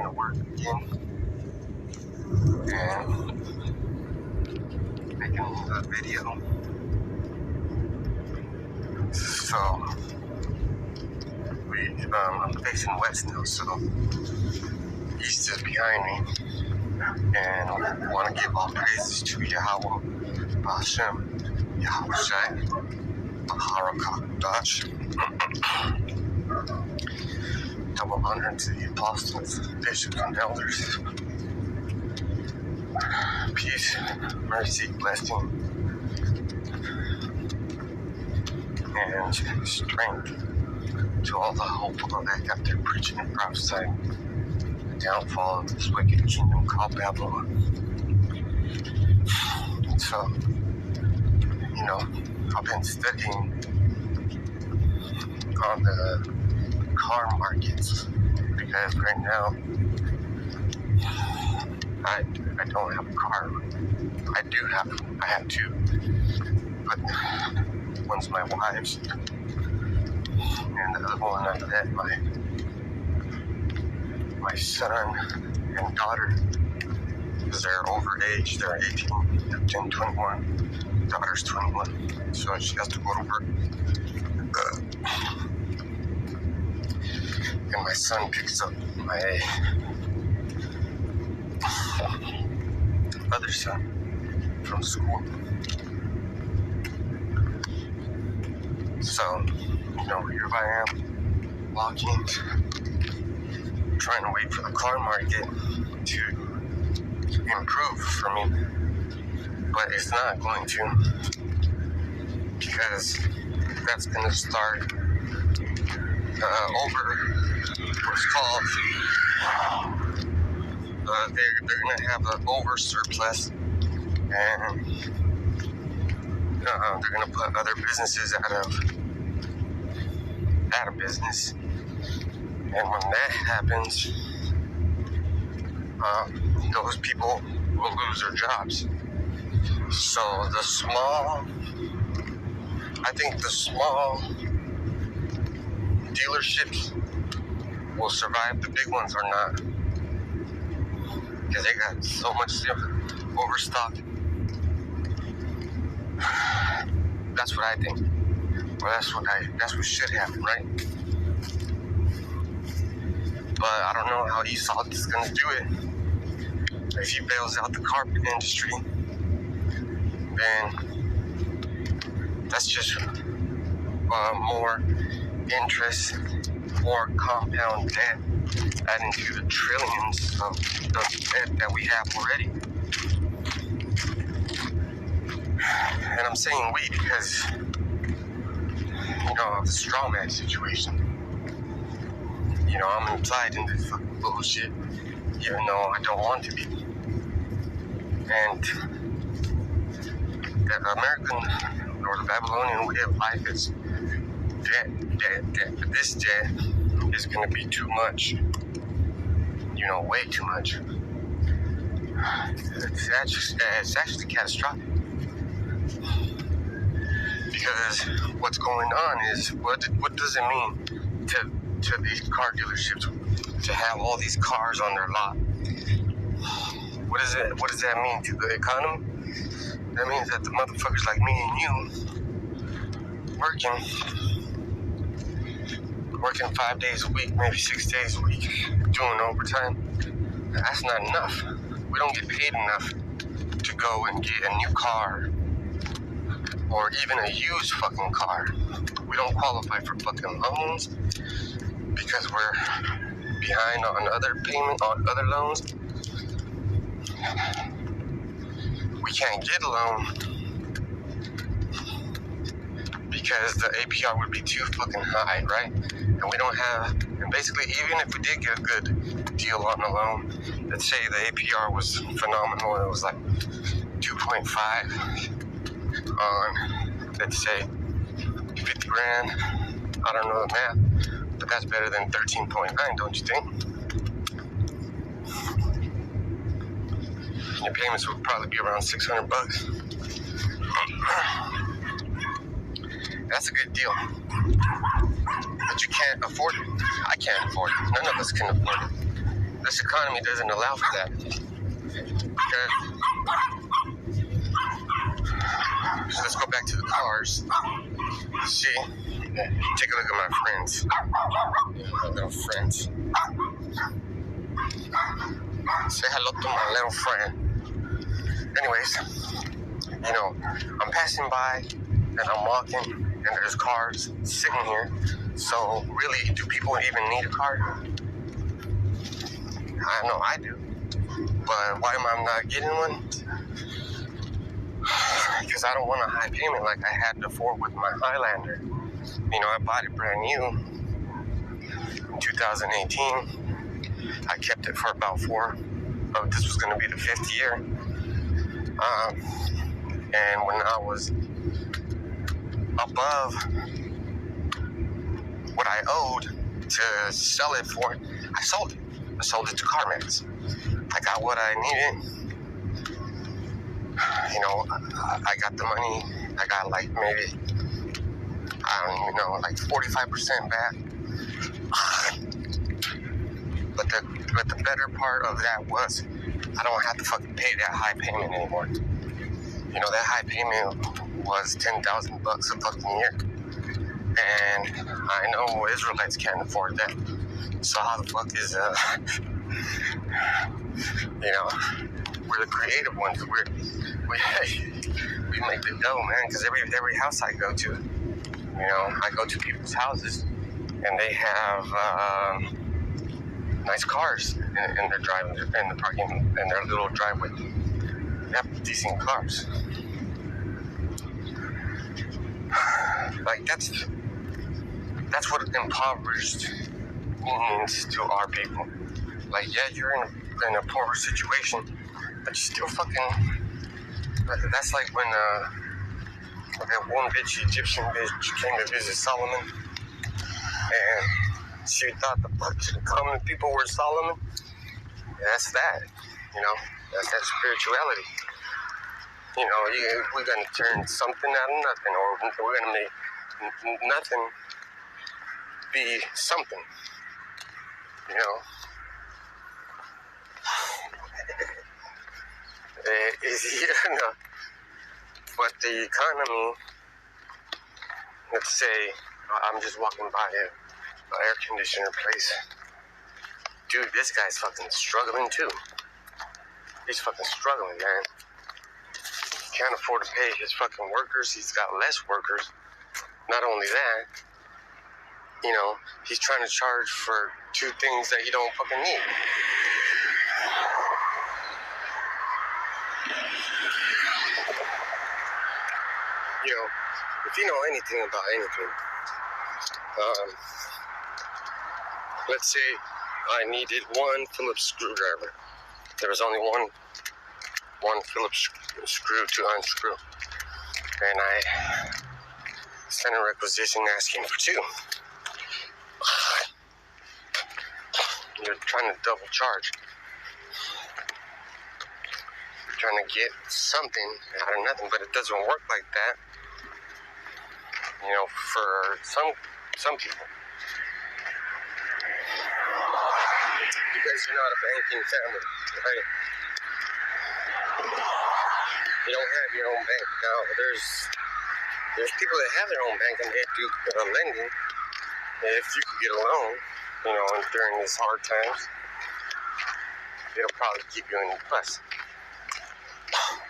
gonna work again and making a video. So I'm facing west now, so east is behind me, and I want to give all praises to Yahweh, Hashem, Yahweh Shai, Harakadash. Double honor to the apostles, bishops, and elders. Peace, mercy, blessing, and strength to all the hopeful that got there preaching and prophesying the downfall of this wicked kingdom called Babylon. So, I've been studying on the car markets because right now I don't have a car. I have two, but one's my wife's, and the other one I let my son and daughter, because they're over age, they're 18, 10, 21, daughter's 21, so she has to go to work. And my son picks up my other son from school. So, here I am, walking, trying to wait for the car market to improve for me. But it's not going to, because that's going to start over what's called, they're going to have an over surplus, and they're going to put other businesses out of business. And when that happens, those people will lose their jobs. So the small dealerships will survive. The big ones are not, because they got so much stuff overstocked. That's what I think. Well, that's what should happen, right? But I don't know how Esau is going to do it. If he bails out the carpet industry, then that's just more interest, more compound debt, adding to the trillions of debt that we have already. And I'm saying we because, of the straw man situation. I'm implied in this fucking bullshit, even though I don't want to be. And the American or the Babylonian way of life is debt. But this debt is going to be too much. Way too much. It's actually catastrophic. Because what's going on is, what does it mean to these car dealerships to have all these cars on their lot? What does that mean to the economy? That means that the motherfuckers like me and you working 5 days a week, maybe 6 days a week, doing overtime. That's not enough. We don't get paid enough to go and get a new car or even a used fucking car. We don't qualify for fucking loans because we're behind on other loans. We can't get a loan because the APR would be too fucking high, right? And we don't have, and basically even if we did get a good deal on the loan, let's say the APR was phenomenal, it was like 2.5 on, let's say, 50 grand. I don't know the math, but that's better than 13.9, don't you think? Your payments would probably be around $600. That's a good deal. But you can't afford it. I can't afford it. None of us can afford it. this economy doesn't allow for that. Okay. So let's go back to the cars. See, take a look at my friends. My little friends. Say hello to my little friend. Anyways, you know, I'm passing by and I'm walking and there's cars sitting here. So really, do people even need a car? I know I do. But why am I not getting one? Because I don't want a high payment like I had before with my Highlander. You know, I bought it brand new in 2018. I kept it for about 4. But this was going to be the 5th year. And when I was above what I owed to sell it for, I sold it. I sold it to CarMax. I got what I needed. You know, I got the money. I got like maybe, I don't even know, like 45% back. But the better part of that was I don't have to fucking pay that high payment anymore. You know, that high payment was $10,000 a fucking year. And I know Israelites can't afford that. So how the fuck is, you know, we're the creative ones. We make the dough, man, because every house I go to, you know, I go to people's houses and they have nice cars in their driving, in the parking, in their little driveway. They have decent cars. Like that's what impoverished means to our people. Like, yeah, you're in a poor situation, but you still fucking. That's like when that one bitch, Egyptian bitch, came to visit Solomon, and she thought the common people were Solomon. Yeah, that's that, you know. That's that spirituality. You know, we're gonna turn something out of nothing, or we're gonna make nothing be something. You know. You know, but the economy, let's say, I'm just walking by an air conditioner place. Dude, this guy's fucking struggling too. He's fucking struggling, man. Can't afford to pay his fucking workers. He's got less workers. Not only that, you know, he's trying to charge for 2 things that you don't fucking need. You know, if you know anything about anything, let's say I needed 1 Phillips screwdriver. There was only one Phillips screw to unscrew. And I sent a requisition asking for 2. You're trying to double charge. You're trying to get something out of nothing, but it doesn't work like that. You know, for some people. Because you're not a banking family, right? You don't have your own bank. Now, there's people that have their own bank and they do lending. If you could get a loan, you know, during these hard times, it'll probably keep you in your plus.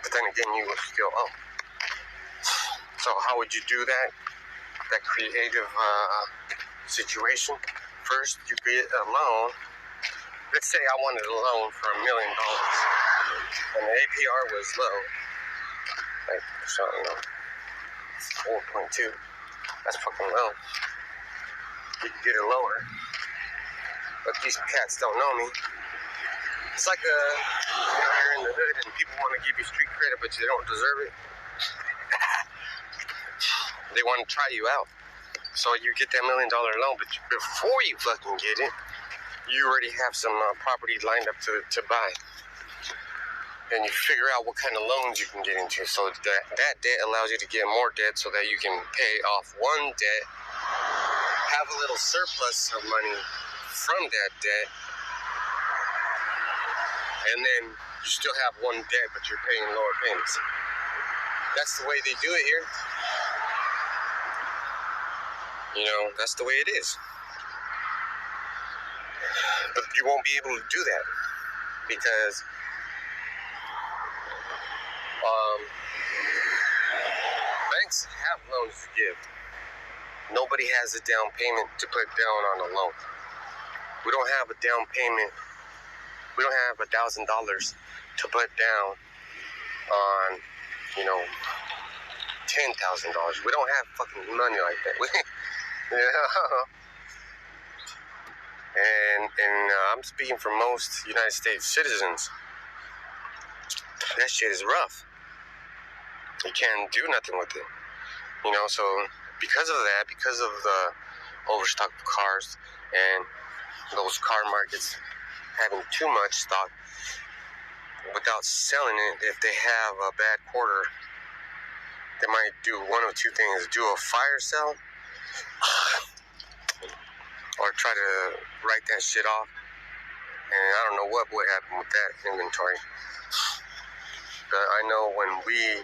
But then again, you will still owe. So how would you do that? That creative situation. First, you get a loan. Let's say I wanted a loan for $1 million, and the APR was low, like, so, you know, 4.2. That's fucking low. You can get it lower, but these cats don't know me. It's like you know, you're in the hood and people want to give you street credit, but you don't deserve it. They want to try you out. So you get that $1 million loan, but before you fucking get it, you already have some property lined up to buy. And you figure out what kind of loans you can get into. So that debt allows you to get more debt so that you can pay off one debt, have a little surplus of money from that debt, and then you still have one debt, but you're paying lower payments. That's the way they do it here. You know, that's the way it is. But you won't be able to do that because banks have loans to give. Nobody has a down payment to put down on a loan. We don't have a down payment. We don't have $1,000 to put down on, you know, $10,000. We don't have fucking money like that. And I'm speaking for most United States citizens. That shit is rough. You can't do nothing with it. You know, so because of that, because of the overstocked cars and those car markets having too much stock without selling it, if they have a bad quarter, they might do one of two things: do a fire sale, or try to write that shit off. And I don't know what would happen with that inventory. But I know when we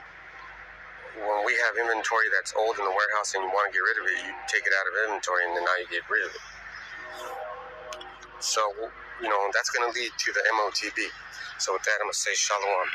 have inventory that's old in the warehouse and you want to get rid of it, you take it out of inventory and then now you get rid of it. So, you know, that's going to lead to the MOTB. So with that, I'm going to say shalom.